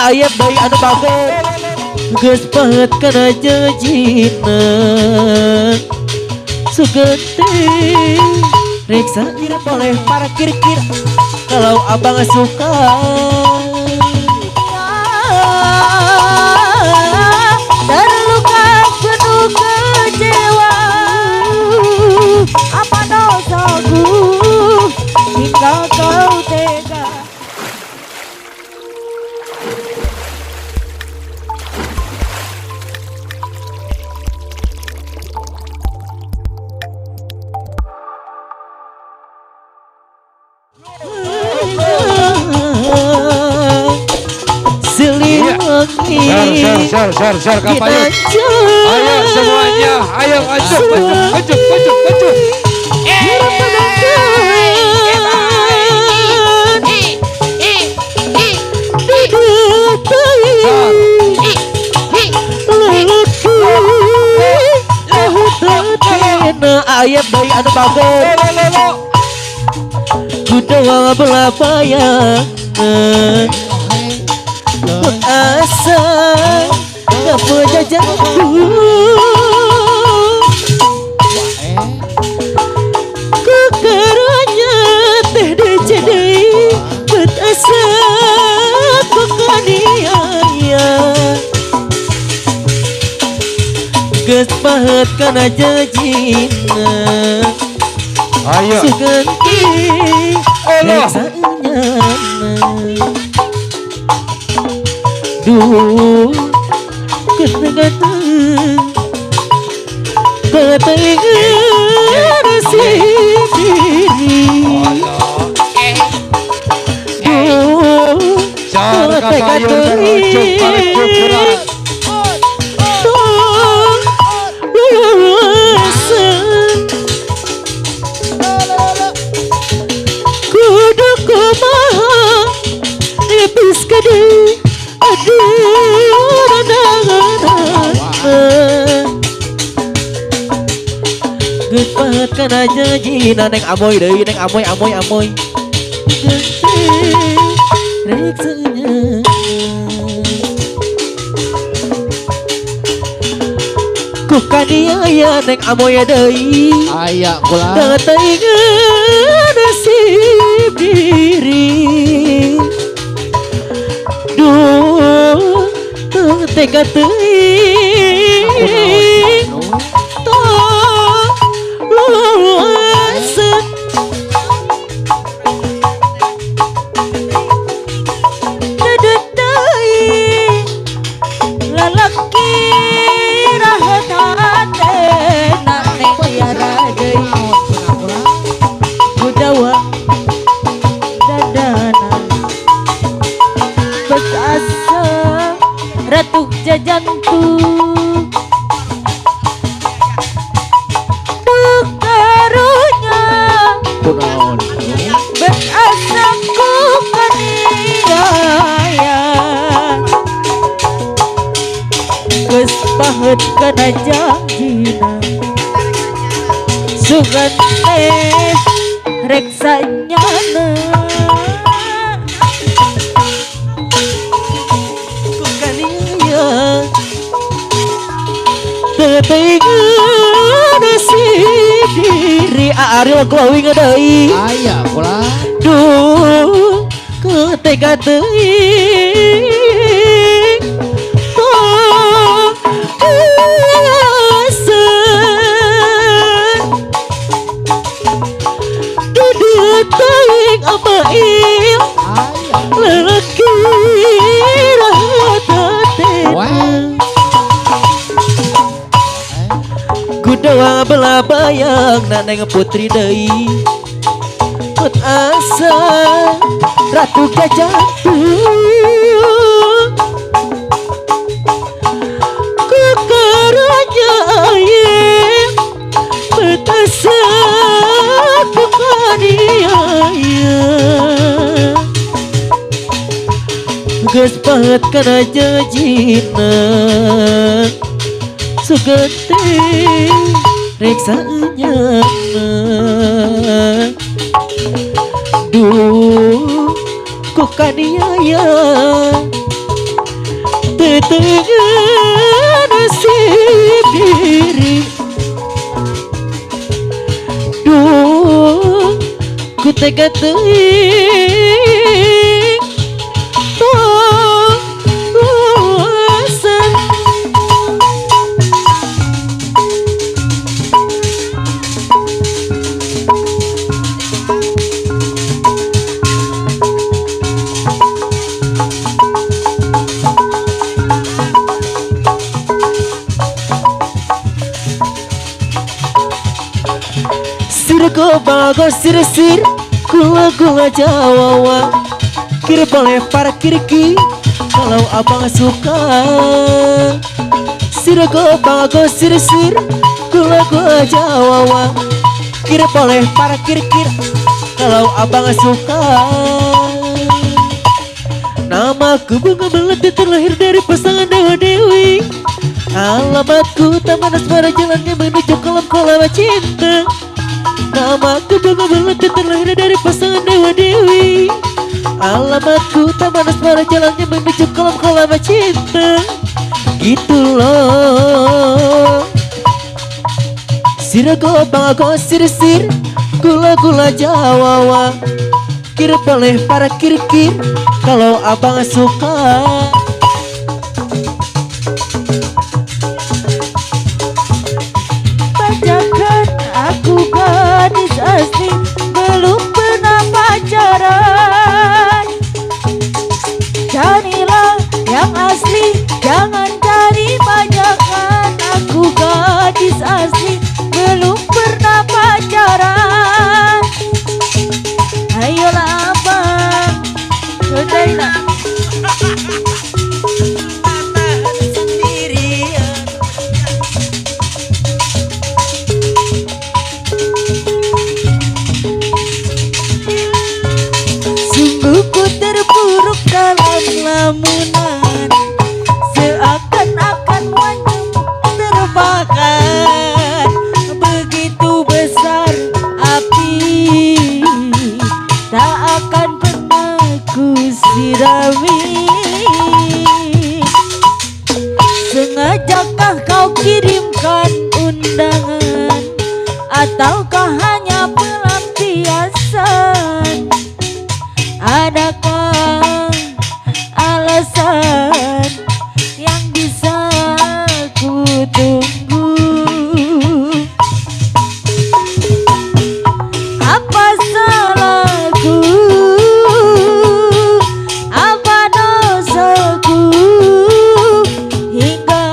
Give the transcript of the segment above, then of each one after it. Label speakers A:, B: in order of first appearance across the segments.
A: ayam bayi anu bagus geus pahet kana janjina sugete reksa ira boleh parkir-kir kalau abang suka
B: terluka penuh kecewa apa dosaku hingga kau tega.
C: Share kapayun. Ayo semuanya, ayo maju.
A: Ayam bayi anu bagus kudawa belabayang asa ngapa jajanku kekaranya teh dicedei bet asa kekaniaya geus pahet kana janjina
C: Ayo.
A: suganti reksanya duh ketengan si diri duh
C: Share kapayun berujung paling ukuran.
A: kudu kumaha epis kade geus pahet kana janjina neng amoy deui neng amoy reksanya ku kaniaya neng amoy deui
D: Aya kula
A: datang nasib diri duh tega teuing tolong dadadai lalaki rahat hate nang tiara deui kudawa dadana bekasa ratu jajanku karunya
D: kunaon
A: berasaku kaniaya geus pahet kana janjina sugante reksanyana ku kaniaya tetengan si diri Ariel glowing deui
D: Aya kula
A: duh ketega teuing dudu teuing amail
D: Aya
A: lelaki rahat
D: Wah.
A: kudawa belabayang naneng putri deui put asa ratu gajahku kekaranya ayem betasa kekaniaya geus pahet kana janjina sugante reksanya duh ku kaniaya tengah nasib diri. Duh, ku tega teuing tong luasan. Sirgo bago sir gula Jawa. Kir boleh parkir ki kalau abang suka. Sirgo bago sir gula Jawa. Kir boleh parkir kalau abang suka. Namaku bunga melati terlahir dari pasangan Dewa Dewi. Alamatku Taman Asmara jalannya menuju kolam cinta. Namaku bunga melati terlahir dari pasangan Dewa Dewi. Alamatku Taman Asmara jalannya menuju kolam cinta. Gitu loh. Sirago bangago sir gula Jawa. Kir boleh parkir kalau abang suka.
B: Pajakan aku gadis asli, belum pernah pacaran. Carilah yang asli, jangan cari pajakan. Aku gadis asli, belum pernah pacaran. Ayolah abang, cobalah. Sungguh terpuruk dalam lamunan, seakan-akan wajahmu terbakar. Begitu besar api, tak akan pernah ku sirami. Sengajakah kau kirimkan undangan, ataukah hanya pelampiasan? Adakah alasan yang bisa ku tunggu? Apa salahku? Apa dosaku? Hingga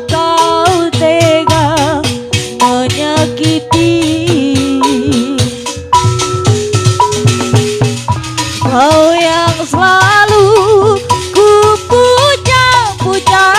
B: kau tega menyakiti. Kau yang selalu ku puja-puja,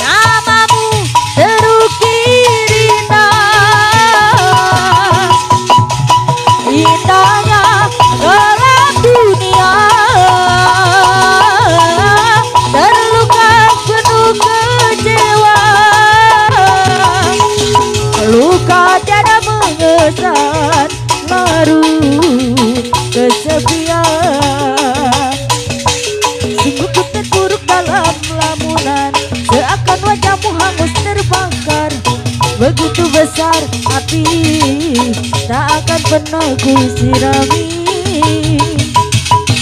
B: namamu terukir indah. Indahnya gelap dunia, terluka penuh kecewa. Luka tiada mengesan, larut kesepian. Sungguh ku terpuruk dalam lamunan, seakan wajahmu hangus terbakar. Begitu besar api, tak akan pernah ku sirami.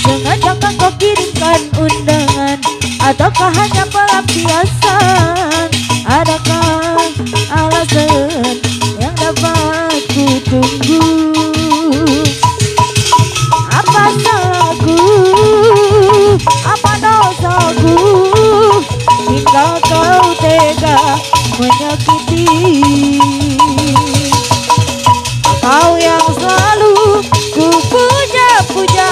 B: Sengajakah kau kirimkan undangan, ataukah hanya pelampiasan? Adakah alasan yang dapat ku tunggu? Apa salahku? Apa dosaku? Hingga kau tega menyakiti. Kau yang selalu ku puja-puja,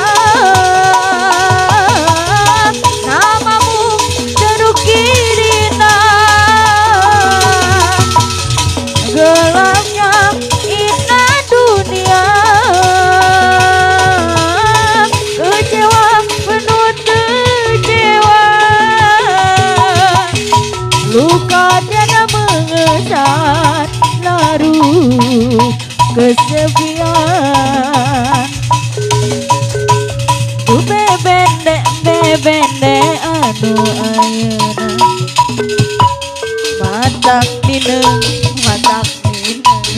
B: namamu terukir indah. Gelapnya indah dunia, kecewa penuh kecewa. Luka tiada mengesan, larut kesepian. Tu bebende ayeuna matak mineng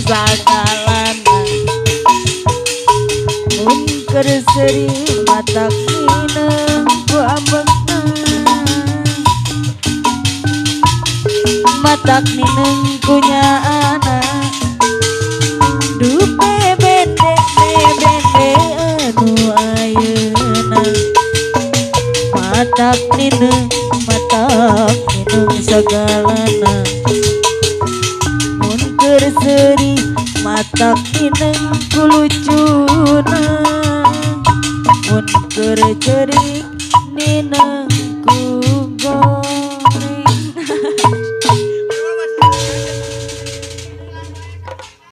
B: sagalana mun keur seuri matak mineng ku ambekna matak mineng ku nyaana dupe bende anu ayeuna matak mineng sagalana mun keur seuri matak mineng ku lucuna mun keur ceurik nina